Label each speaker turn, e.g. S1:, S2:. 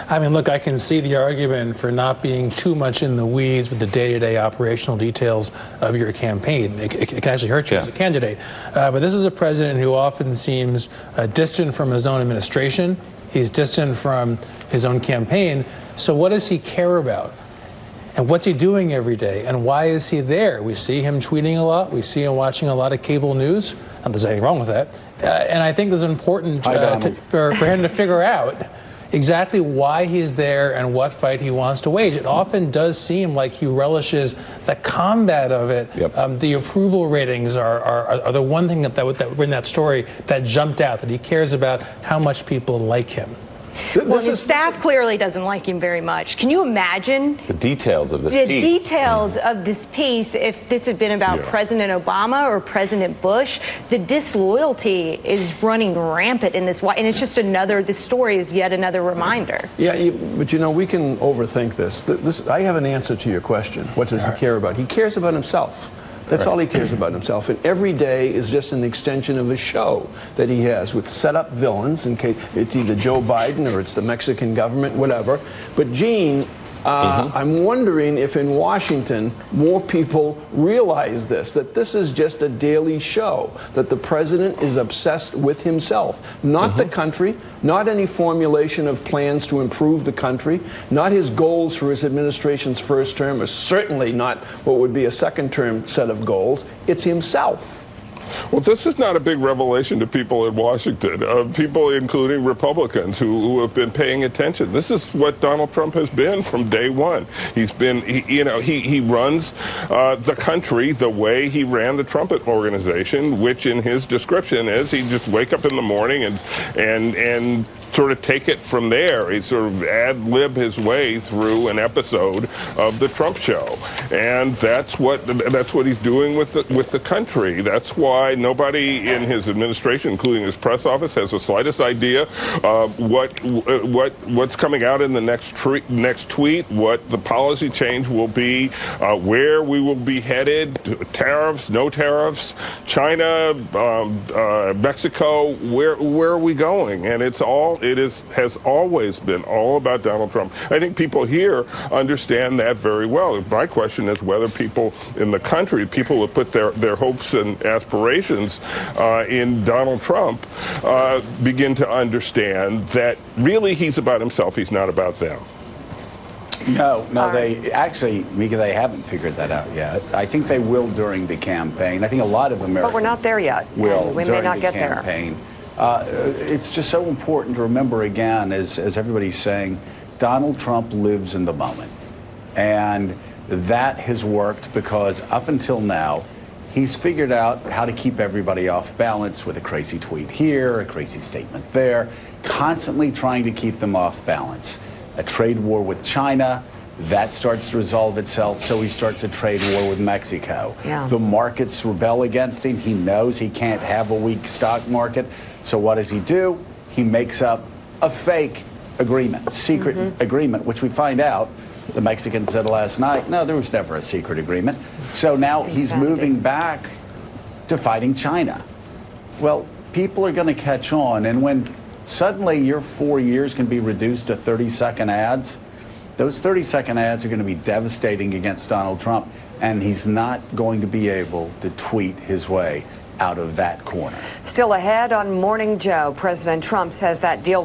S1: I mean, look, I can see the argument for not being too much in the weeds with the day-to-day operational details of your campaign. It can actually hurt you as a candidate. But this is a president who often seems distant from his own administration. He's distant from his own campaign. So what does he care about? And what's he doing every day? And why is he there? We see him tweeting a lot. We see him watching a lot of cable news. Not that there's anything wrong with that. And I think it's important for him to figure out exactly why he's there and what fight he wants to wage. It often does seem like he relishes the combat of it. Yep. The approval ratings are the one thing that in that story that jumped out, that he cares about how much people like him.
S2: Well, his staff clearly doesn't like him very much. Can you imagine
S3: the details of this piece?
S2: The details of this piece, if this had been about President Obama or President Bush, the disloyalty is running rampant in this. And it's just this story is yet another reminder.
S4: Yeah, but we can overthink this. I have an answer to your question. What does he care about? He cares about himself. That's all he cares about himself. And every day is just an extension of a show that he has with set-up villains, in case it's either Joe Biden or it's the Mexican government, whatever. But, Gene, I'm wondering if in Washington more people realize that this is just a daily show, that the president is obsessed with himself, not the country, not any formulation of plans to improve the country, not his goals for his administration's first term, or certainly not what would be a second-term set of goals. It's himself.
S5: Well, this is not a big revelation to people in Washington, people including Republicans who have been paying attention. This is what Donald Trump has been from day one. He's been, he runs the country the way he ran the Trump organization, which in his description is he just wake up in the morning and sort of take it from there. He sort of ad-lib his way through an episode of the Trump show, and that's what he's doing with the country. That's why nobody in his administration, including his press office, has the slightest idea of what's coming out in the next tweet, what the policy change will be, where we will be headed, tariffs, no tariffs, China, Mexico, where are we going? And has always been all about Donald Trump. I think people here understand that very well. My question is whether people in the country, people who put their hopes and aspirations in Donald Trump, begin to understand that really he's about himself. He's not about them.
S6: No, they actually, Mika, they haven't figured that out yet. I think they will during the campaign. I think a lot of Americans.
S7: But we're not there yet.
S6: Will
S7: we may not get
S6: there. It's just so important to remember again, as everybody's saying, Donald Trump lives in the moment. And that has worked because up until now, he's figured out how to keep everybody off balance with a crazy tweet here, a crazy statement there, constantly trying to keep them off balance. A trade war with China, that starts to resolve itself, so he starts a trade war with Mexico. Yeah. The markets rebel against him. He knows he can't have a weak stock market. So what does he do? He makes up a fake agreement, secret agreement, which we find out, the Mexicans said last night, no, there was never a secret agreement. So now he's moving back to fighting China. Well, people are going to catch on, and when suddenly your 4 years can be reduced to 30-second ads, those 30-second ads are going to be devastating against Donald Trump, and he's not going to be able to tweet his way out of that corner.
S7: Still ahead on Morning Joe, President Trump says that deal